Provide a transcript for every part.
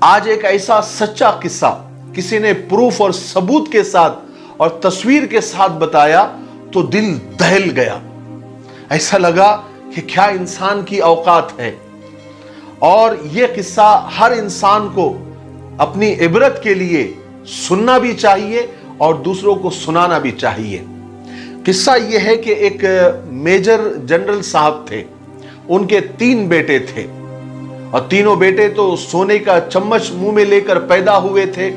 आज एक ऐसा सच्चा किस्सा किसी ने प्रूफ और सबूत के साथ और तस्वीर के साथ बताया तो दिल दहल गया। ऐसा लगा कि क्या इंसान की औकात है। और यह किस्सा हर इंसान को अपनी इबरत के लिए सुनना भी चाहिए और दूसरों को सुनाना भी चाहिए। किस्सा यह है कि एक मेजर जनरल साहब थे, उनके 3 बेटे थे और तीनों बेटे तो सोने का चम्मच मुंह में लेकर पैदा हुए थे।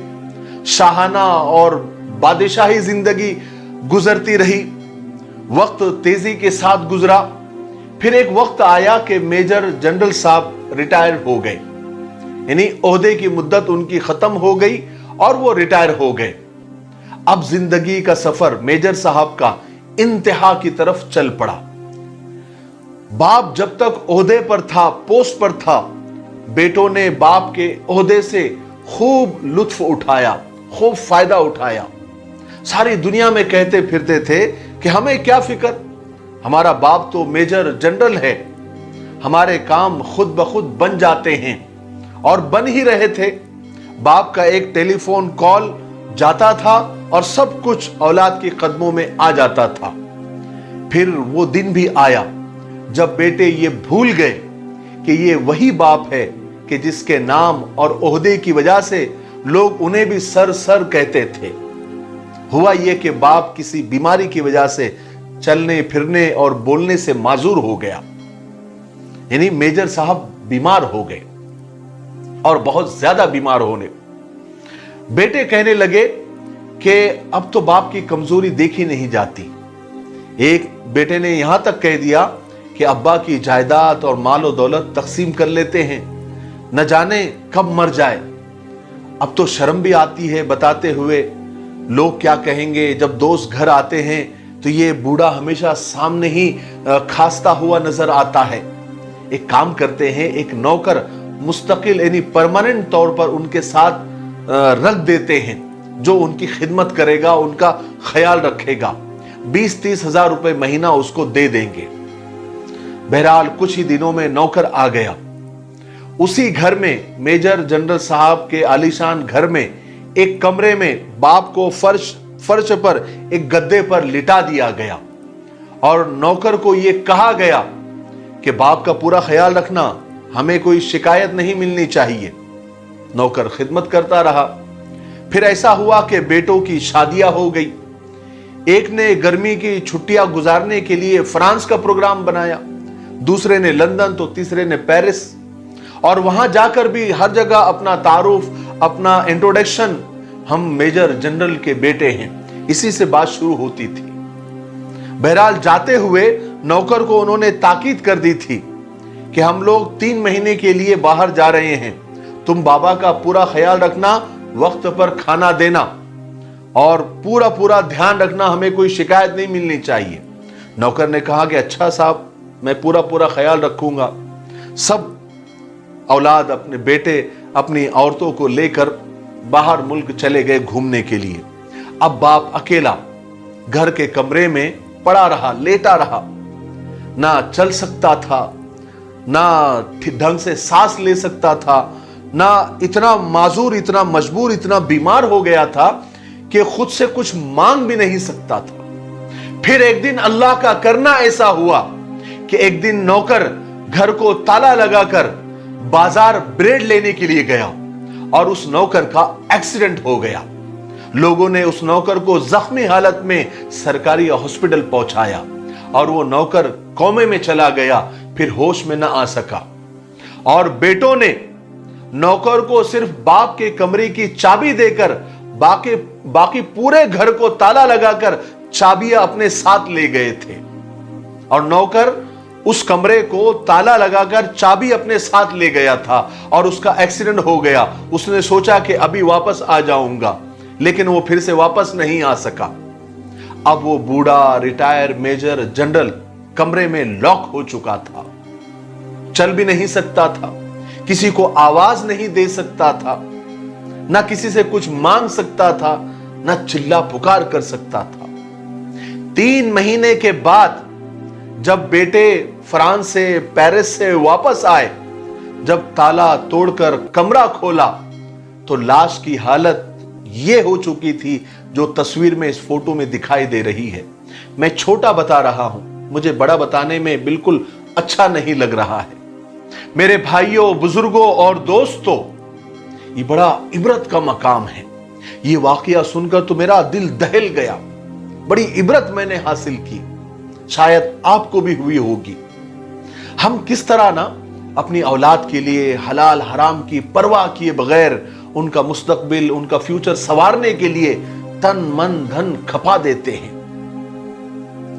शाहाना और बादशाही जिंदगी गुजरती रही। वक्त तेजी के साथ गुजरा। फिर एक वक्त आया कि मेजर जनरल साहब रिटायर हो गए, यानी ओहदे की मुद्दत उनकी खत्म हो गई और वो रिटायर हो गए। अब जिंदगी का सफर मेजर साहब का इंतहा की तरफ चल पड़ा। बाप जब तक ओहदे पर था, पोस्ट पर था, बेटों ने बाप के ओहदे से खूब लुत्फ उठाया, खूब फायदा उठाया। सारी दुनिया में कहते फिरते थे कि हमें क्या फिक्र, हमारा बाप तो मेजर जनरल है, हमारे काम खुद ब खुद बन जाते हैं। और बन ही रहे थे। बाप का एक टेलीफोन कॉल जाता था और सब कुछ औलाद के कदमों में आ जाता था। फिर वो दिन भी आया जब बेटे ये भूल गए कि ये वही बाप है कि जिसके नाम और ओहदे की वजह से लोग उन्हें भी सर सर कहते थे। हुआ ये कि बाप किसी बीमारी की वजह से चलने फिरने और बोलने से माजूर हो गया, यानी मेजर साहब बीमार हो गए और बहुत ज्यादा बीमार होने। बेटे कहने लगे कि अब तो बाप की कमजोरी देखी नहीं जाती। एक बेटे ने यहां तक कह दिया कि अब्बा की जायदाद और माल और दौलत तकसीम कर लेते हैं, न जाने कब मर जाए। अब तो शर्म भी आती है बताते हुए, लोग क्या कहेंगे। जब दोस्त घर आते हैं तो ये बूढ़ा हमेशा सामने ही खांसता हुआ नजर आता है। एक काम करते हैं, एक नौकर मुस्तकिल यानी परमानेंट तौर पर उनके साथ रख देते हैं जो उनकी खिदमत करेगा, उनका ख्याल रखेगा। 20-30 हजार रुपए महीना उसको दे देंगे। बहरहाल कुछ ही दिनों में नौकर आ गया। उसी घर में, मेजर जनरल साहब के आलीशान घर में, एक कमरे में बाप को फर्श पर एक गद्दे पर लिटा दिया गया और नौकर को यह कहा गया कि बाप का पूरा ख्याल रखना, हमें कोई शिकायत नहीं मिलनी चाहिए। नौकर खिदमत करता रहा। फिर ऐसा हुआ कि बेटों की शादियां हो गई। एक ने गर्मी की छुट्टियां गुजारने के लिए फ्रांस का प्रोग्राम बनाया, दूसरे ने लंदन तो तीसरे ने पेरिस। और वहां जाकर भी हर जगह अपना तारुफ, अपना इंट्रोडक्शन, हम मेजर जनरल के बेटे हैं, इसी से बात शुरू होती थी। बहरहाल जाते हुए नौकर को उन्होंने ताकीद कर दी थी कि हम लोग 3 महीने के लिए बाहर जा रहे हैं, तुम बाबा का पूरा ख्याल रखना, वक्त पर खाना देना और पूरा ध्यान रखना, हमें कोई शिकायत नहीं मिलनी चाहिए। नौकर ने कहा कि अच्छा साहब, मैं पूरा ख्याल रखूंगा। सब औलाद, अपने बेटे, अपनी औरतों को लेकर बाहर मुल्क चले गए घूमने के लिए। अब बाप अकेला घर के कमरे में पड़ा रहा, लेटा रहा। ना चल सकता था, ना ढंग से सांस ले सकता था, ना इतना माजूर, इतना मजबूर, इतना बीमार हो गया था कि खुद से कुछ मांग भी नहीं सकता था। फिर एक दिन अल्लाह का करना ऐसा हुआ कि एक दिन नौकर घर को ताला लगाकर बाजार ब्रेड लेने के लिए गया और उस नौकर का एक्सीडेंट हो गया। लोगों ने उस नौकर को जख्मी हालत में सरकारी हॉस्पिटल पहुंचाया और वो नौकर कोमे में चला गया, फिर होश में ना आ सका। और बेटों ने नौकर को सिर्फ बाप के कमरे की चाबी देकर बाकी पूरे घर को ताला लगाकर चाबियां अपने साथ ले गए थे। और नौकर उस कमरे को ताला लगाकर चाबी अपने साथ ले गया था और उसका एक्सीडेंट हो गया। उसने सोचा कि अभी वापस आ जाऊंगा, लेकिन वो फिर से वापस नहीं आ सका। अब वो बूढ़ा रिटायर मेजर जनरल कमरे में लॉक हो चुका था, चल भी नहीं सकता था, किसी को आवाज नहीं दे सकता था, ना किसी से कुछ मांग सकता था, ना चिल्ला पुकार कर सकता था। 3 महीने के बाद जब बेटे फ्रांस से, पेरिस से वापस आए, जब ताला तोड़कर कमरा खोला तो लाश की हालत ये हो चुकी थी जो तस्वीर में इस फोटो में दिखाई दे रही है। मैं छोटा बता रहा हूं, मुझे बड़ा बताने में बिल्कुल अच्छा नहीं लग रहा है। मेरे भाइयों, बुजुर्गों और दोस्तों, ये बड़ा इबरत का मकाम है। ये वाकया सुनकर तो मेरा दिल दहल गया। बड़ी इबरत मैंने हासिल की, शायद आपको भी हुई होगी। हम किस तरह ना अपनी औलाद के लिए हलाल हराम की परवाह किए बगैर उनका मुस्तकबिल, उनका फ्यूचर संवारने के लिए तन मन धन खपा देते हैं।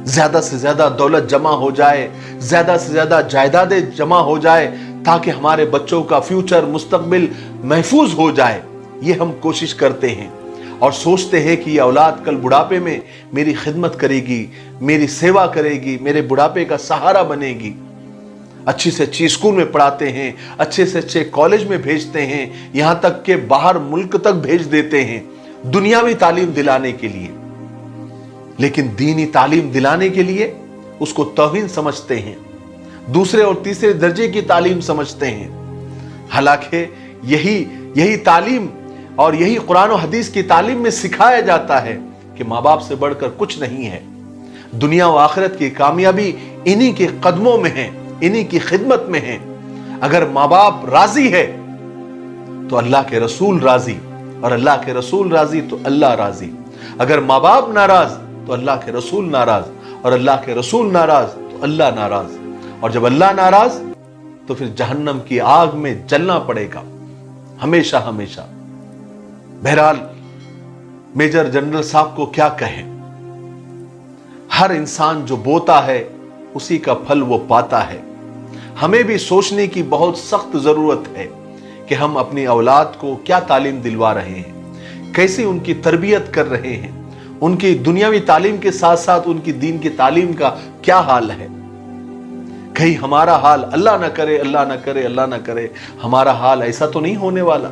ज्यादा से ज्यादा दौलत जमा हो जाए, ज्यादा से ज्यादा जायदादें जमा हो जाए ताकि हमारे बच्चों का फ्यूचर, मुस्तकबिल महफूज हो जाए। ये हम कोशिश करते हैं और सोचते हैं कि ये औलाद कल बुढ़ापे में मेरी खिदमत करेगी, मेरी सेवा करेगी, मेरे बुढ़ापे का सहारा बनेगी। अच्छी से अच्छी स्कूल में पढ़ाते हैं, अच्छे से अच्छे कॉलेज में भेजते हैं, यहां तक के बाहर मुल्क तक भेज देते हैं दुनियावी तालीम दिलाने के लिए। लेकिन दीनी तालीम दिलाने के लिए उसको तौहीन समझते हैं, दूसरे और तीसरे दर्जे की तालीम समझते हैं। हालांकि यही तालीम और यही कुरान और हदीस की तालीम में सिखाया जाता है कि माँ बाप से बढ़कर कुछ नहीं है। दुनिया और आखिरत की कामयाबी इन्हीं के कदमों में है, इन्हीं की खिदमत में है। अगर माँ बाप राजी है तो अल्लाह के रसूल राजी, और अल्लाह के रसूल राजी तो अल्लाह राजी। अगर माँ बाप नाराज तो अल्लाह के रसूल नाराज, और अल्लाह के रसूल नाराज तो अल्लाह नाराज, और जब अल्लाह नाराज तो फिर जहन्नम की आग में जलना पड़ेगा हमेशा हमेशा। बहरहाल मेजर जनरल साहब को क्या कहें, हर इंसान जो बोता है उसी का फल वो पाता है। हमें भी सोचने की बहुत सख्त जरूरत है कि हम अपनी औलाद को क्या तालीम दिलवा रहे हैं, कैसे उनकी तरबियत कर रहे हैं, उनकी दुनियावी तालीम के साथ साथ उनकी दीन की तालीम का क्या हाल है। कहीं हमारा हाल, अल्लाह ना करे, अल्लाह ना करे, अल्लाह ना करे, हमारा हाल ऐसा तो नहीं होने वाला,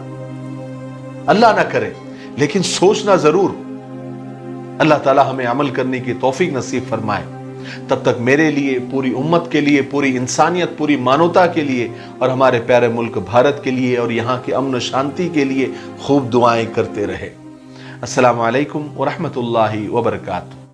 अल्लाह ना करे, लेकिन सोचना जरूर। अल्लाह ताला हमें अमल करने की तौफीक नसीब फरमाए। तब तक मेरे लिए, पूरी उम्मत के लिए, पूरी इंसानियत, पूरी मानवता के लिए और हमारे प्यारे मुल्क भारत के लिए और यहाँ की अमन शांति के लिए खूब दुआएं करते रहे। अस्सलामु अलैकुम व रहमतुल्लाहि व बरकातुहू।